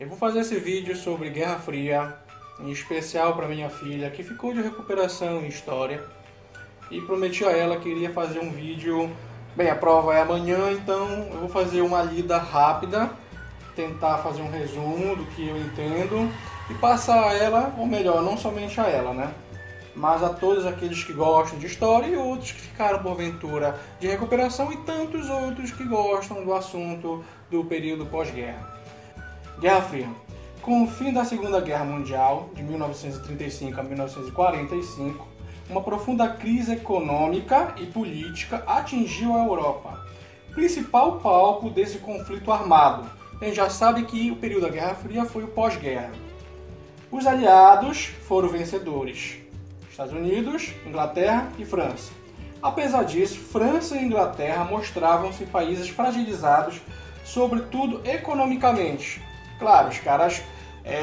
Eu vou fazer esse vídeo sobre Guerra Fria, em especial para minha filha, que ficou de recuperação em História, e prometi a ela que iria fazer um vídeo. Bem, a prova é amanhã, então eu vou fazer uma lida rápida, tentar fazer um resumo do que eu entendo e passar a ela, ou melhor, não somente a ela, né? Mas a todos aqueles que gostam de História e outros que ficaram porventura de recuperação e tantos outros que gostam do assunto do período pós-guerra. Guerra Fria. Com o fim da Segunda Guerra Mundial, de 1935 a 1945, uma profunda crise econômica e política atingiu a Europa, principal palco desse conflito armado. A gente já sabe que o período da Guerra Fria foi o pós-guerra. Os aliados foram vencedores: Estados Unidos, Inglaterra e França. Apesar disso, França e Inglaterra mostravam-se países fragilizados, sobretudo economicamente. Claro, os caras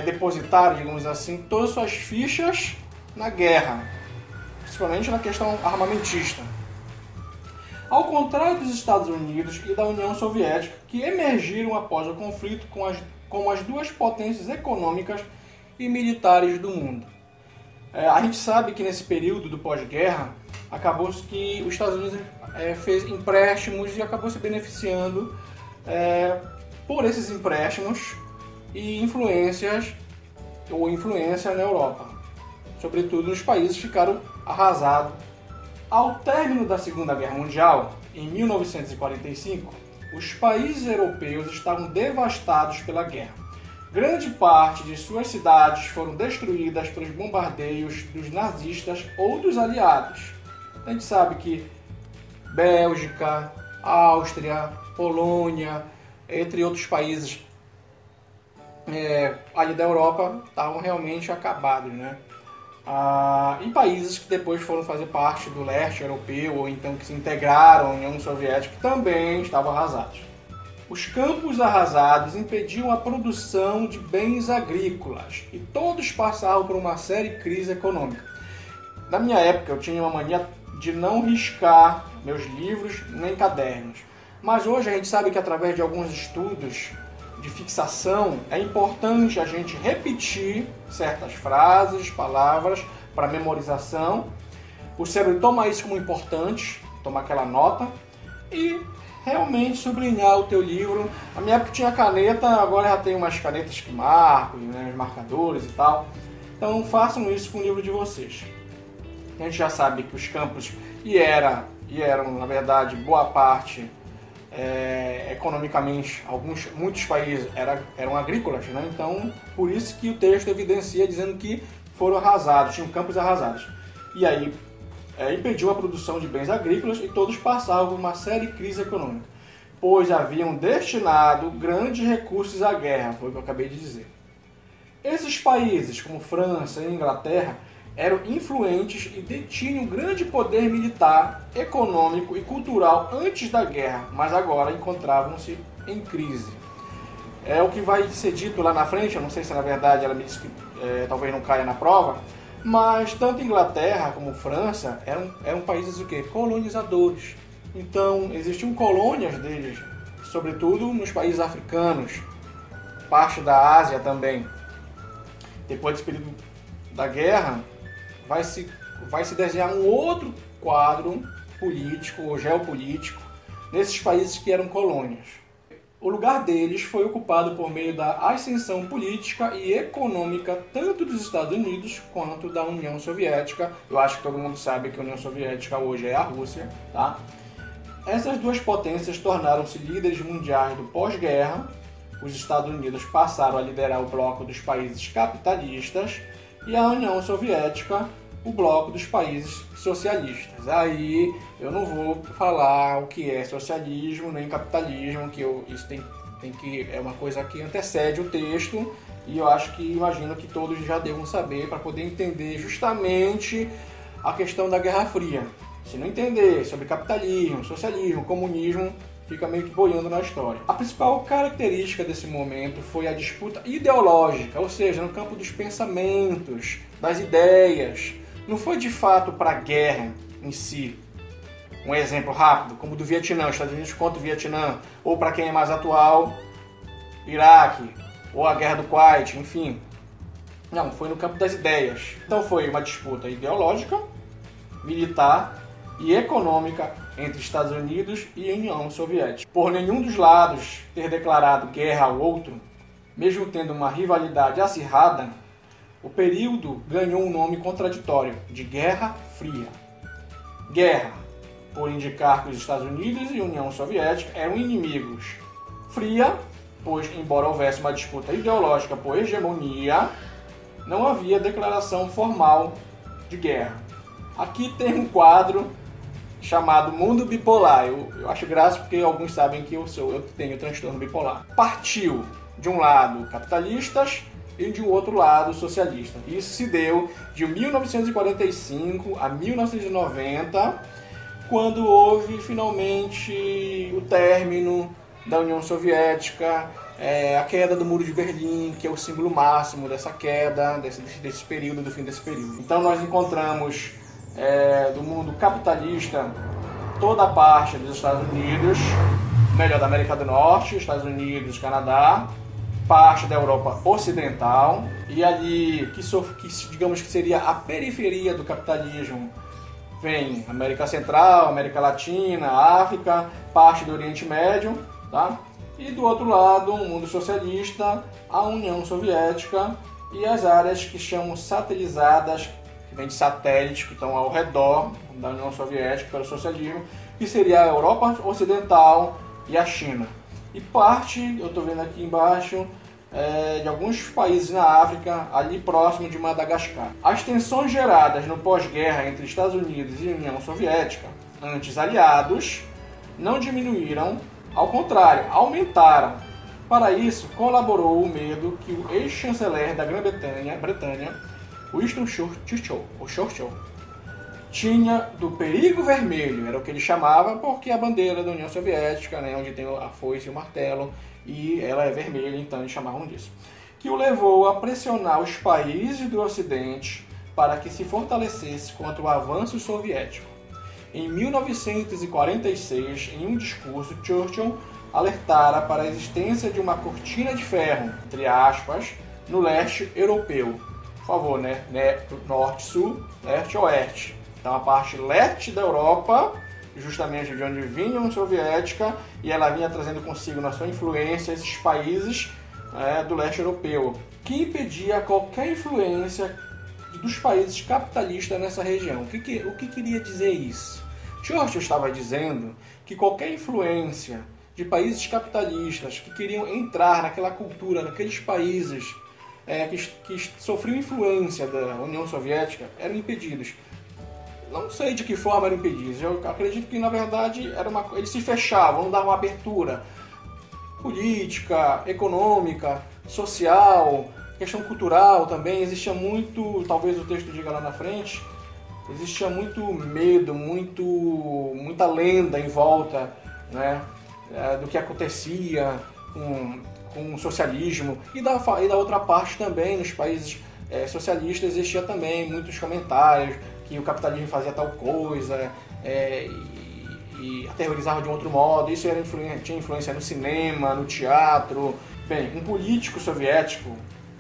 depositaram, digamos assim, todas suas fichas na guerra, principalmente na questão armamentista. Ao contrário dos Estados Unidos e da União Soviética, que emergiram após o conflito como as duas potências econômicas e militares do mundo. A gente sabe que nesse período do pós-guerra, acabou que os Estados Unidos fez empréstimos e acabou se beneficiando por esses empréstimos e influência na Europa. Sobretudo nos países que ficaram arrasados. Ao término da Segunda Guerra Mundial, em 1945, os países europeus estavam devastados pela guerra. Grande parte de suas cidades foram destruídas pelos bombardeios dos nazistas ou dos aliados. A gente sabe que Bélgica, Áustria, Polônia, entre outros países ali da Europa estavam realmente acabados, né? E países que depois foram fazer parte do leste europeu ou então que se integraram à União Soviética também estavam arrasados. Os campos arrasados impediam a produção de bens agrícolas e todos passavam por uma séria crise econômica. Na minha época eu tinha uma mania de não riscar meus livros nem cadernos, mas hoje a gente sabe que através de alguns estudos de fixação é importante a gente repetir certas frases, palavras para memorização. O cérebro toma isso como importante, toma aquela nota e realmente sublinhar o teu livro. Na minha época tinha caneta, agora já tem umas canetas que marcam, né, os marcadores e tal. Então façam isso com o livro de vocês. A gente já sabe que os campos eram na verdade boa parte economicamente, muitos países eram agrícolas, né? Então por isso que o texto evidencia dizendo que foram arrasados, tinham campos arrasados. E aí impediu a produção de bens agrícolas e todos passavam por uma séria crise econômica, pois haviam destinado grandes recursos à guerra, foi o que eu acabei de dizer. Esses países, como França e Inglaterra, eram influentes e detinham grande poder militar, econômico e cultural antes da guerra, mas agora encontravam-se em crise. É o que vai ser dito lá na frente, eu não sei se na verdade ela me disse que talvez não caia na prova, mas tanto Inglaterra como França eram países o quê? Colonizadores. Então existiam colônias deles, sobretudo nos países africanos, parte da Ásia também. Depois desse período da guerra, vai se desenhar um outro quadro político ou geopolítico nesses países que eram colônias. O lugar deles foi ocupado por meio da ascensão política e econômica tanto dos Estados Unidos quanto da União Soviética. Eu acho que todo mundo sabe que a União Soviética hoje é a Rússia, tá? Essas duas potências tornaram-se líderes mundiais do pós-guerra. Os Estados Unidos passaram a liderar o bloco dos países capitalistas e a União Soviética o bloco dos países socialistas. Aí eu não vou falar o que é socialismo nem capitalismo, que isso é uma coisa que antecede o texto e eu imagino que todos já devam saber para poder entender justamente a questão da Guerra Fria. Se não entender sobre capitalismo, socialismo, comunismo, fica meio que boiando na história. A principal característica desse momento foi a disputa ideológica, ou seja, no campo dos pensamentos, das ideias. Não foi de fato para a guerra em si. Um exemplo rápido, como do Vietnã, Estados Unidos contra o Vietnã, ou para quem é mais atual, Iraque, ou a Guerra do Kuwait, enfim. Não, foi no campo das ideias. Então foi uma disputa ideológica, militar e econômica entre Estados Unidos e União Soviética. Por nenhum dos lados ter declarado guerra ao outro, mesmo tendo uma rivalidade acirrada, o período ganhou um nome contraditório de Guerra Fria. Guerra, por indicar que os Estados Unidos e a União Soviética eram inimigos. Fria, pois, embora houvesse uma disputa ideológica por hegemonia, não havia declaração formal de guerra. Aqui tem um quadro chamado Mundo Bipolar. Eu acho graça porque alguns sabem que eu tenho transtorno bipolar. Partiu de um lado capitalistas e de um outro lado socialistas. Isso se deu de 1945 a 1990, quando houve finalmente o término da União Soviética, a queda do Muro de Berlim, que é o símbolo máximo dessa queda, desse período, do fim desse período. Então nós encontramos do mundo capitalista toda a parte dos Estados Unidos, melhor, da América do Norte, Estados Unidos, Canadá, parte da Europa Ocidental, e ali, que digamos que seria a periferia do capitalismo, vem América Central, América Latina, África, parte do Oriente Médio, tá? E do outro lado, o mundo socialista, a União Soviética e as áreas que chamam satelizadas, que vem de satélites que estão ao redor da União Soviética pelo socialismo, que seria a Europa Ocidental e a China. E parte, eu estou vendo aqui embaixo, de alguns países na África, ali próximo de Madagascar. As tensões geradas no pós-guerra entre Estados Unidos e União Soviética, antes aliados, não diminuíram, ao contrário, aumentaram. Para isso, colaborou o medo que o ex-chanceler da Grã-Bretanha, Winston Churchill, tinha do perigo vermelho, era o que ele chamava, porque a bandeira da União Soviética, né, onde tem a foice e o martelo, e ela é vermelha, então eles chamavam disso. Que o levou a pressionar os países do Ocidente para que se fortalecesse contra o avanço soviético. Em 1946, em um discurso, Churchill alertara para a existência de uma cortina de ferro, entre aspas, no leste europeu. Por favor, né? Norte-sul, leste-oeste. Então a parte leste da Europa, justamente de onde vinha a União Soviética, e ela vinha trazendo consigo na sua influência esses países do leste europeu, que impedia qualquer influência dos países capitalistas nessa região. O que queria dizer isso? Churchill estava dizendo que qualquer influência de países capitalistas que queriam entrar naquela cultura, naqueles países que sofriam influência da União Soviética, eram impedidos. Não sei de que forma eram impedidos. Eu acredito que, na verdade, eles se fechavam, não davam abertura política, econômica, social, questão cultural também. Existia muito, talvez o texto diga lá na frente, existia muito medo, muita lenda em volta, né, do que acontecia com o socialismo. E da outra parte também, nos países socialistas, existia também muitos comentários que o capitalismo fazia tal coisa e aterrorizava de um outro modo. Isso tinha influência no cinema, no teatro. Bem, um político soviético,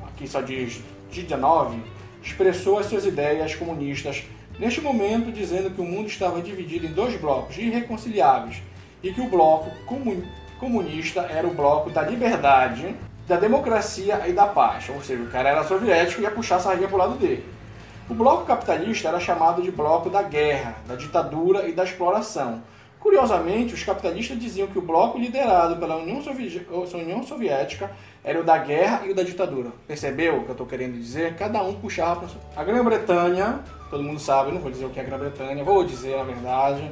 aqui só diz Zhdanov, expressou as suas ideias comunistas neste momento, dizendo que o mundo estava dividido em dois blocos irreconciliáveis e que o bloco comunista era o bloco da liberdade, da democracia e da paz. Ou seja, o cara era soviético e ia puxar a sardinha para o lado dele. O bloco capitalista era chamado de bloco da guerra, da ditadura e da exploração. Curiosamente, os capitalistas diziam que o bloco liderado pela União Soviética era o da guerra e o da ditadura. Percebeu o que eu estou querendo dizer? Cada um puxava para a Grã-Bretanha, todo mundo sabe, não vou dizer o que é a Grã-Bretanha, vou dizer na verdade,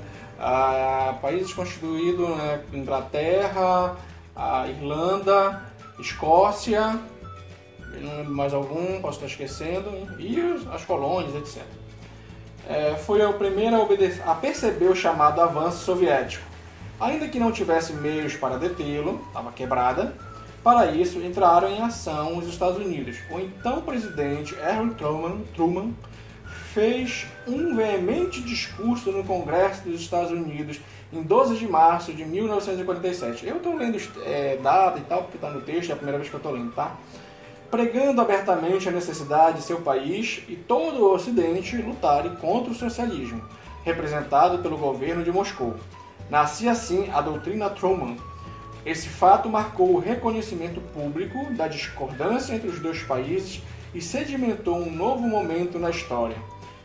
países constituídos, né, Inglaterra, a Irlanda, Escócia, não lembro mais algum, posso estar esquecendo, e as colônias, etc. Foi o primeiro a perceber o chamado avanço soviético. Ainda que não tivesse meios para detê-lo, estava quebrada, para isso entraram em ação os Estados Unidos. O então presidente Harry Truman fez um veemente discurso no Congresso dos Estados Unidos em 12 de março de 1947. Eu estou lendo data e tal, porque está no texto, é a primeira vez que eu estou lendo, tá? Pregando abertamente a necessidade de seu país e todo o Ocidente lutarem contra o socialismo, representado pelo governo de Moscou. Nascia assim a doutrina Truman. Esse fato marcou o reconhecimento público da discordância entre os dois países e sedimentou um novo momento na história,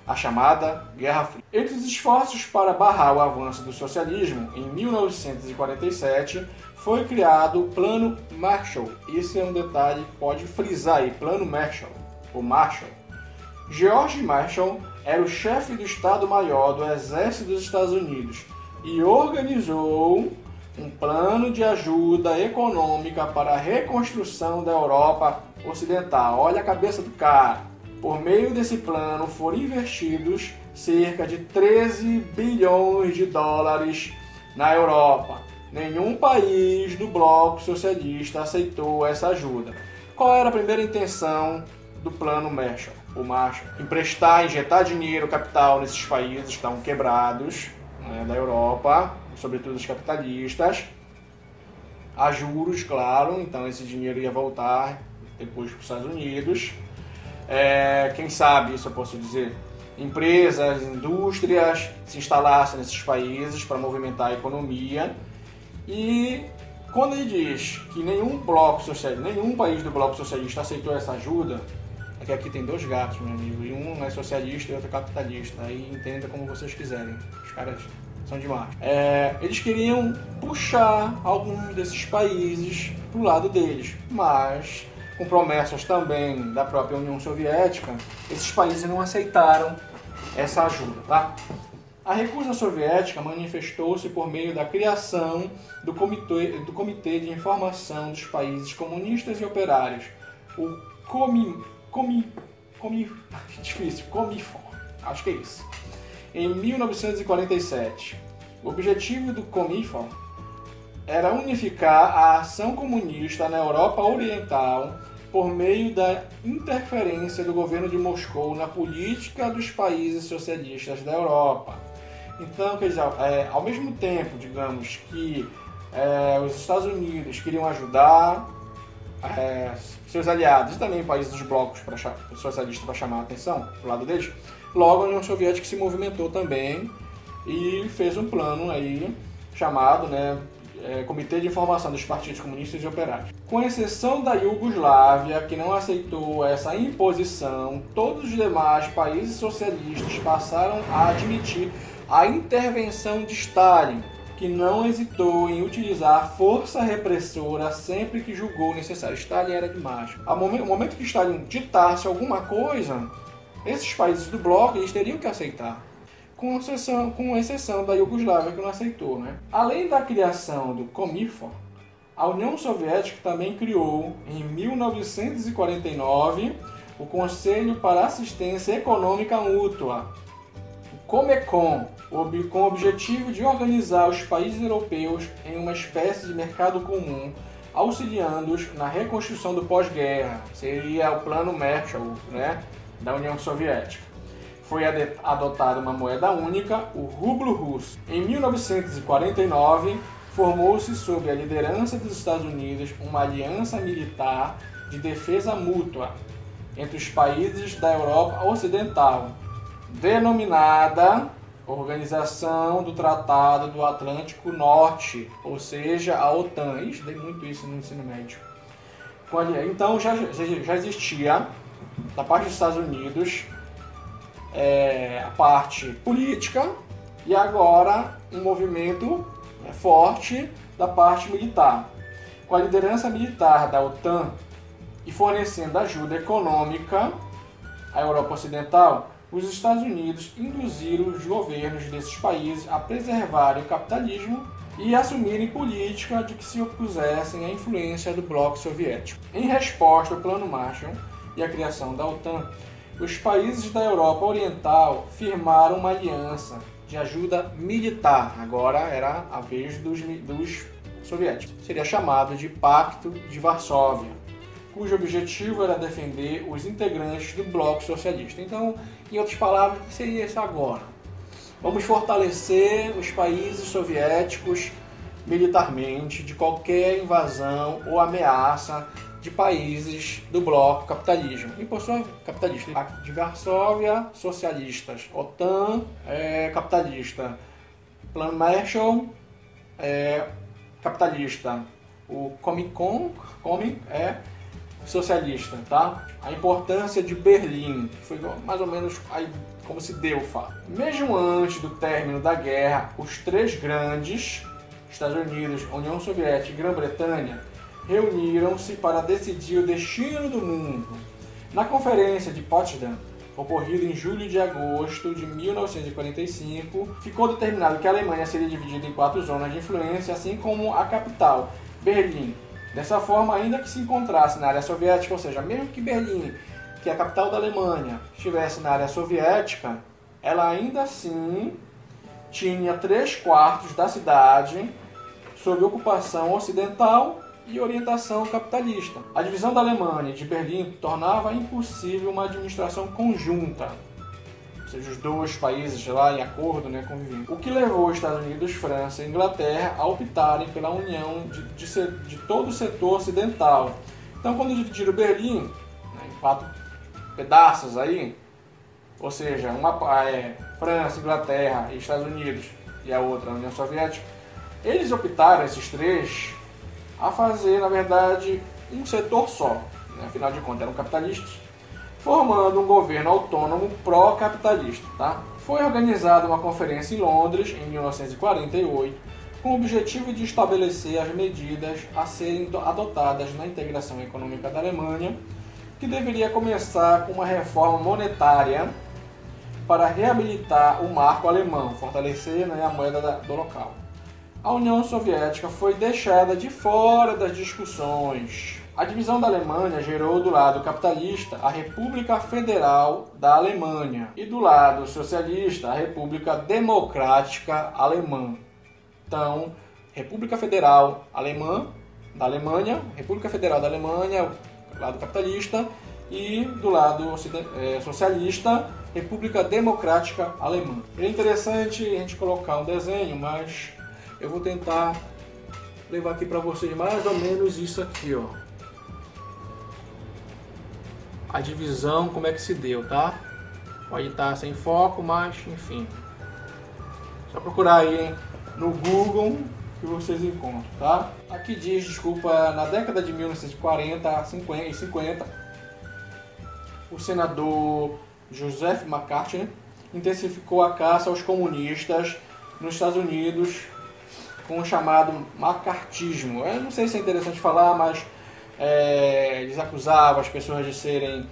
a chamada Guerra Fria. Entre os esforços para barrar o avanço do socialismo, em 1947, foi criado o Plano Marshall. Esse é um detalhe que pode frisar aí, Plano Marshall, ou Marshall. George Marshall era o chefe do Estado-Maior do Exército dos Estados Unidos e organizou um plano de ajuda econômica para a reconstrução da Europa Ocidental. Olha a cabeça do cara. Por meio desse plano foram investidos cerca de 13 bilhões de dólares na Europa. Nenhum país do bloco socialista aceitou essa ajuda. Qual era a primeira intenção do plano Marshall? O Marshall: emprestar, injetar dinheiro, capital nesses países que estão quebrados, né, da Europa, sobretudo os capitalistas, a juros, claro. Então esse dinheiro ia voltar depois para os Estados Unidos. Quem sabe, isso eu posso dizer, empresas, indústrias se instalassem nesses países para movimentar a economia. E quando ele diz que nenhum país do bloco socialista aceitou essa ajuda, é que aqui tem dois gatos, meu amigo, e um é socialista e outro é capitalista. Aí entenda como vocês quiserem, os caras são demais. Eles queriam puxar alguns desses países para o lado deles, mas com promessas também da própria União Soviética, esses países não aceitaram essa ajuda, tá? A recusa soviética manifestou-se por meio da criação do Comitê de Informação dos Países Comunistas e Operários, o Comifor, acho que é isso. Em 1947, o objetivo do Comifor era unificar a ação comunista na Europa Oriental por meio da interferência do governo de Moscou na política dos países socialistas da Europa. Então, quer dizer, ao mesmo tempo, digamos, que os Estados Unidos queriam ajudar seus aliados e também países dos blocos socialistas para chamar a atenção do lado deles, logo a União Soviética se movimentou também e fez um plano aí chamado, Comitê de Informação dos Partidos Comunistas e Operários. Com exceção da Iugoslávia, que não aceitou essa imposição, todos os demais países socialistas passaram a admitir a intervenção de Stalin, que não hesitou em utilizar força repressora sempre que julgou necessário. Stalin era demais. No momento que Stalin ditasse alguma coisa, esses países do bloco eles teriam que aceitar, com exceção da Iugoslávia, que não aceitou, né? Além da criação do Comifor, a União Soviética também criou, em 1949, o Conselho para Assistência Econômica Mútua, o Comecon, com o objetivo de organizar os países europeus em uma espécie de mercado comum, auxiliando-os na reconstrução do pós-guerra. Seria o Plano Marshall, da União Soviética. Foi adotada uma moeda única, o rublo russo. Em 1949, formou-se sob a liderança dos Estados Unidos uma aliança militar de defesa mútua entre os países da Europa Ocidental, denominada Organização do Tratado do Atlântico Norte, ou seja, a OTAN. Estudei muito isso no ensino médio. Então já existia, da parte dos Estados Unidos, a parte política e agora um movimento forte da parte militar. Com a liderança militar da OTAN e fornecendo ajuda econômica à Europa Ocidental, os Estados Unidos induziram os governos desses países a preservarem o capitalismo e assumirem política de que se opusessem à influência do bloco soviético. Em resposta ao Plano Marshall e à criação da OTAN, os países da Europa Oriental firmaram uma aliança de ajuda militar. Agora era a vez dos soviéticos. Seria chamado de Pacto de Varsóvia, cujo objetivo era defender os integrantes do bloco socialista. Então, em outras palavras, o que seria isso agora? Vamos fortalecer os países soviéticos militarmente de qualquer invasão ou ameaça de países do bloco capitalismo. E por sua capitalista, a de Varsóvia, socialistas, OTAN, capitalista, Plano Marshall, capitalista, o Comecon é socialista, tá? A importância de Berlim, que foi mais ou menos aí como se deu o fato. Mesmo antes do término da guerra, os três grandes, Estados Unidos, União Soviética e Grã-Bretanha, reuniram-se para decidir o destino do mundo. Na Conferência de Potsdam, ocorrida em julho e agosto de 1945, ficou determinado que a Alemanha seria dividida em 4 zonas de influência, assim como a capital, Berlim. Dessa forma, ainda que se encontrasse na área soviética, ou seja, mesmo que Berlim, que é a capital da Alemanha, estivesse na área soviética, ela ainda assim tinha 3/4 da cidade sob ocupação ocidental e orientação capitalista. A divisão da Alemanha e de Berlim tornava impossível uma administração conjunta, ou seja, os dois países lá em acordo, convivendo. O que levou os Estados Unidos, França e Inglaterra a optarem pela união de todo o setor ocidental. Então, quando dividiram Berlim em 4 pedaços aí, ou seja, uma França, Inglaterra e Estados Unidos e a outra a União Soviética, eles optaram, esses três, a fazer, na verdade, um setor só. Afinal de contas, eram capitalistas, formando um governo autônomo pró-capitalista. Tá? Foi organizada uma conferência em Londres, em 1948, com o objetivo de estabelecer as medidas a serem adotadas na integração econômica da Alemanha, que deveria começar com uma reforma monetária para reabilitar o marco alemão, fortalecer a moeda do local. A União Soviética foi deixada de fora das discussões. A divisão da Alemanha gerou do lado capitalista a República Federal da Alemanha e do lado socialista a República Democrática Alemã. Então, República Federal Alemã da Alemanha, República Federal da Alemanha, do lado capitalista, e do lado socialista, República Democrática Alemã. É interessante a gente colocar um desenho, mas eu vou tentar levar aqui para vocês mais ou menos isso aqui, ó. A divisão, como é que se deu, tá? Pode estar sem foco, mas enfim. Só procurar aí no Google que vocês encontram, tá? Aqui diz, desculpa, na década de 1940 e 50, o senador Joseph McCarthy intensificou a caça aos comunistas nos Estados Unidos com o chamado macartismo. Eu não sei se é interessante falar, mas eles acusavam as pessoas de serem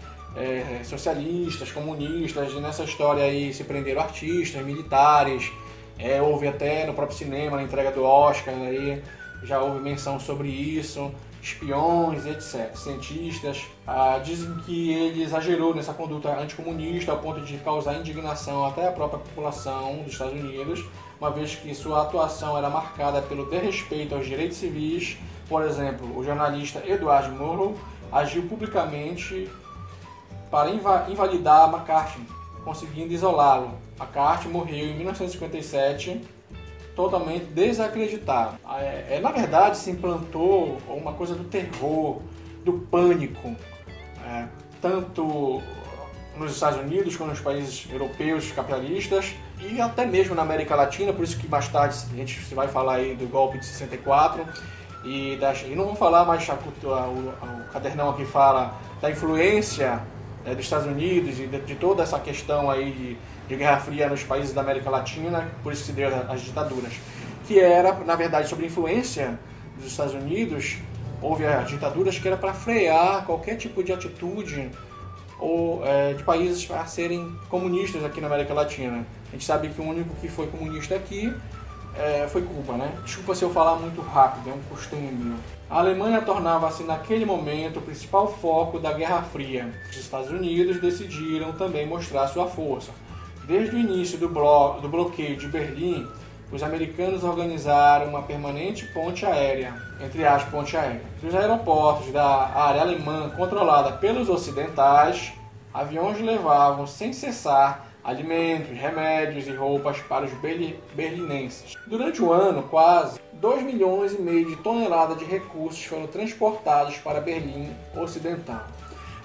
socialistas, comunistas, e nessa história aí se prenderam artistas, militares, houve até no próprio cinema, na entrega do Oscar, aí já houve menção sobre isso, espiões, etc. Cientistas dizem que ele exagerou nessa conduta anticomunista ao ponto de causar indignação até a própria população dos Estados Unidos, uma vez que sua atuação era marcada pelo desrespeito aos direitos civis. Por exemplo, o jornalista Edward Murrow agiu publicamente para invalidar McCarthy, conseguindo isolá-lo. McCarthy morreu em 1957, totalmente desacreditado. Na verdade, se implantou uma coisa do terror, do pânico, tanto nos Estados Unidos como nos países europeus capitalistas e até mesmo na América Latina, por isso que mais tarde a gente vai falar aí do golpe de 64 e não vou falar mais, o cadernão aqui fala da influência dos Estados Unidos e de toda essa questão aí de Guerra Fria nos países da América Latina, por isso que se deu as ditaduras, que era, na verdade, sobre influência dos Estados Unidos, houve as ditaduras que era para frear qualquer tipo de atitude ou de países a serem comunistas aqui na América Latina. A gente sabe que o único que foi comunista aqui foi Cuba, né? Desculpa se eu falar muito rápido, é um costume meu. A Alemanha tornava-se naquele momento o principal foco da Guerra Fria. Os Estados Unidos decidiram também mostrar sua força. Desde o início do bloqueio de Berlim, os americanos organizaram uma permanente ponte aérea, entre aspas, ponte aérea. Dos aeroportos da área alemã controlada pelos ocidentais, aviões levavam sem cessar alimentos, remédios e roupas para os berlinenses. Durante o ano, quase 2,5 milhões de toneladas de recursos foram transportados para Berlim Ocidental.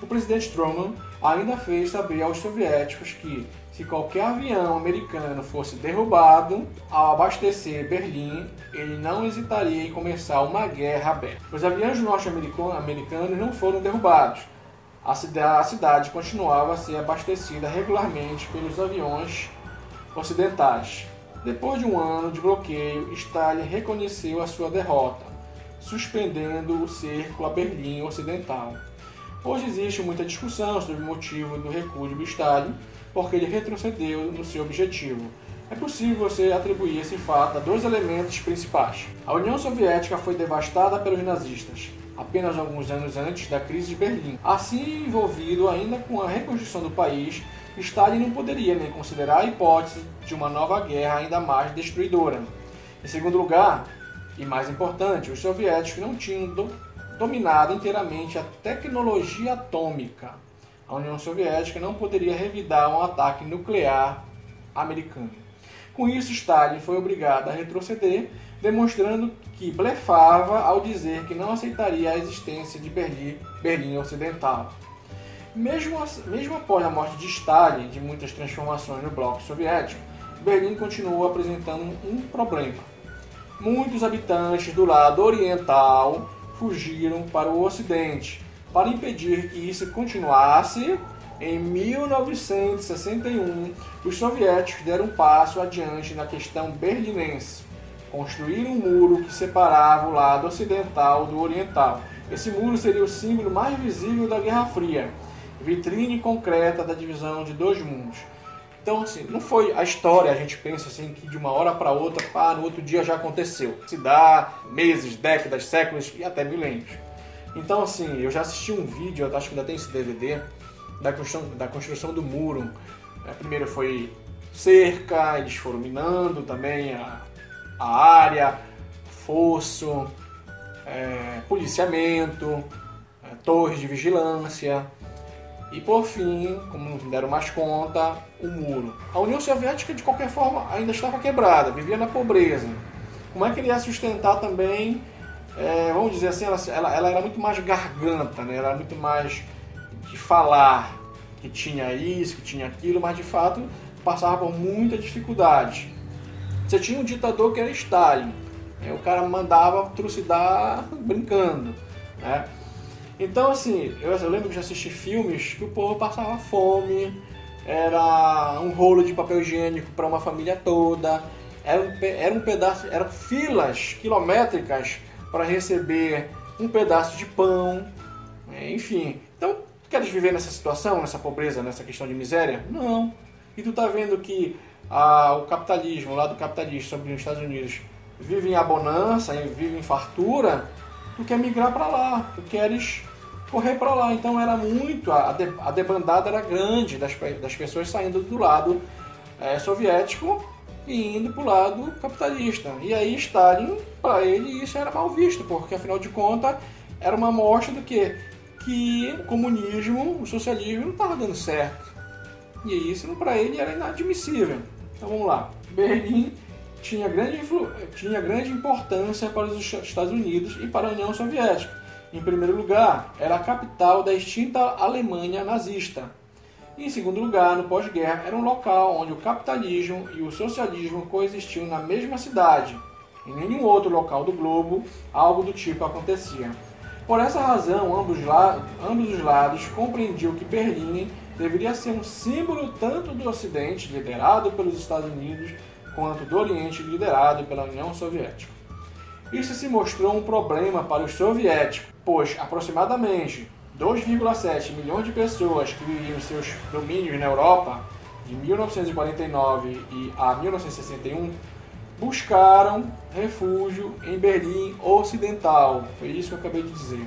O presidente Truman ainda fez saber aos soviéticos que, se qualquer avião americano fosse derrubado ao abastecer Berlim, ele não hesitaria em começar uma guerra aberta. Os aviões norte-americanos não foram derrubados. A cidade continuava a ser abastecida regularmente pelos aviões ocidentais. Depois de um ano de bloqueio, Stalin reconheceu a sua derrota, suspendendo o cerco a Berlim Ocidental. Hoje existe muita discussão sobre o motivo do recuo de Stalin, porque ele retrocedeu no seu objetivo. É possível você atribuir esse fato a 2 elementos principais. A União Soviética foi devastada pelos nazistas apenas alguns anos antes da crise de Berlim. Assim, envolvido ainda com a reconstrução do país, Stalin não poderia nem considerar a hipótese de uma nova guerra ainda mais destruidora. Em segundo lugar, e mais importante, os soviéticos não tinham dominado inteiramente a tecnologia atômica. A União Soviética não poderia revidar um ataque nuclear americano. Com isso, Stalin foi obrigado a retroceder, demonstrando que blefava ao dizer que não aceitaria a existência de Berlim Ocidental. Mesmo após a morte de Stalin e de muitas transformações no bloco soviético, Berlim continuou apresentando um problema. Muitos habitantes do lado oriental fugiram para o ocidente. Para impedir que isso continuasse, em 1961, os soviéticos deram um passo adiante na questão berlinense. Construíram um muro que separava o lado ocidental do oriental. Esse muro seria o símbolo mais visível da Guerra Fria, vitrine concreta da divisão de 2 mundos. Então, assim, não foi a história, a gente pensa assim, que de uma hora para outra, no outro dia já aconteceu. Se dá meses, décadas, séculos e até milênios. Então, assim, eu já assisti um vídeo, eu acho que ainda tem esse DVD, da construção do muro. Primeiro foi cerca, eles foram minando também a área, fosso, policiamento, torres de vigilância e, por fim, como não deram mais conta, o muro. A União Soviética, de qualquer forma, ainda estava quebrada, vivia na pobreza. Como é que ele ia sustentar também, vamos dizer assim, ela era muito mais garganta, né? Ela era muito mais de falar que tinha isso, que tinha aquilo, mas de fato passava por muita dificuldade. Você tinha um ditador que era Stalin, o cara mandava trucidar brincando, né? Então, assim, eu lembro que já assisti filmes que o povo passava fome, era um rolo de papel higiênico para uma família toda, eram filas quilométricas para receber um pedaço de pão, enfim. Então, queres viver nessa situação, nessa pobreza, nessa questão de miséria? Não. E tu tá vendo que o capitalismo, o lado capitalista sobre os Estados Unidos, vive em abonança, vive em fartura, tu quer migrar para lá, tu queres correr para lá. Então era muito, a debandada era grande das pessoas saindo do lado soviético e indo para o lado capitalista. E aí Stalin, para ele, isso era mal visto, porque afinal de contas era uma amostra do que o comunismo, o socialismo não estava dando certo. E isso para ele era inadmissível. Então vamos lá. Berlim tinha grande importância para os Estados Unidos e para a União Soviética. Em primeiro lugar, era a capital da extinta Alemanha nazista. E, em segundo lugar, no pós-guerra, era um local onde o capitalismo e o socialismo coexistiam na mesma cidade. Em nenhum outro local do globo algo do tipo acontecia. Por essa razão, ambos os lados compreendiam que Berlim deveria ser um símbolo tanto do Ocidente, liderado pelos Estados Unidos, quanto do Oriente, liderado pela União Soviética. Isso se mostrou um problema para os soviéticos, pois aproximadamente 2,7 milhões de pessoas que viviam em seus domínios na Europa, de 1949 a 1961, buscaram refúgio em Berlim Ocidental. Foi isso que eu acabei de dizer.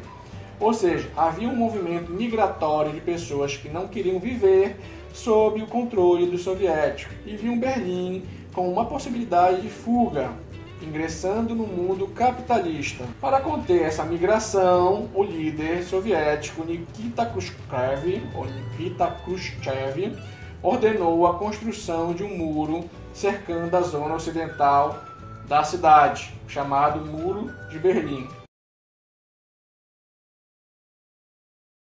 Ou seja, havia um movimento migratório de pessoas que não queriam viver sob o controle dos soviéticos e viam Berlim como uma possibilidade de fuga, ingressando no mundo capitalista. Para conter essa migração, o líder soviético Nikita Khrushchev ordenou a construção de um muro cercando a zona ocidental da cidade, chamado Muro de Berlim.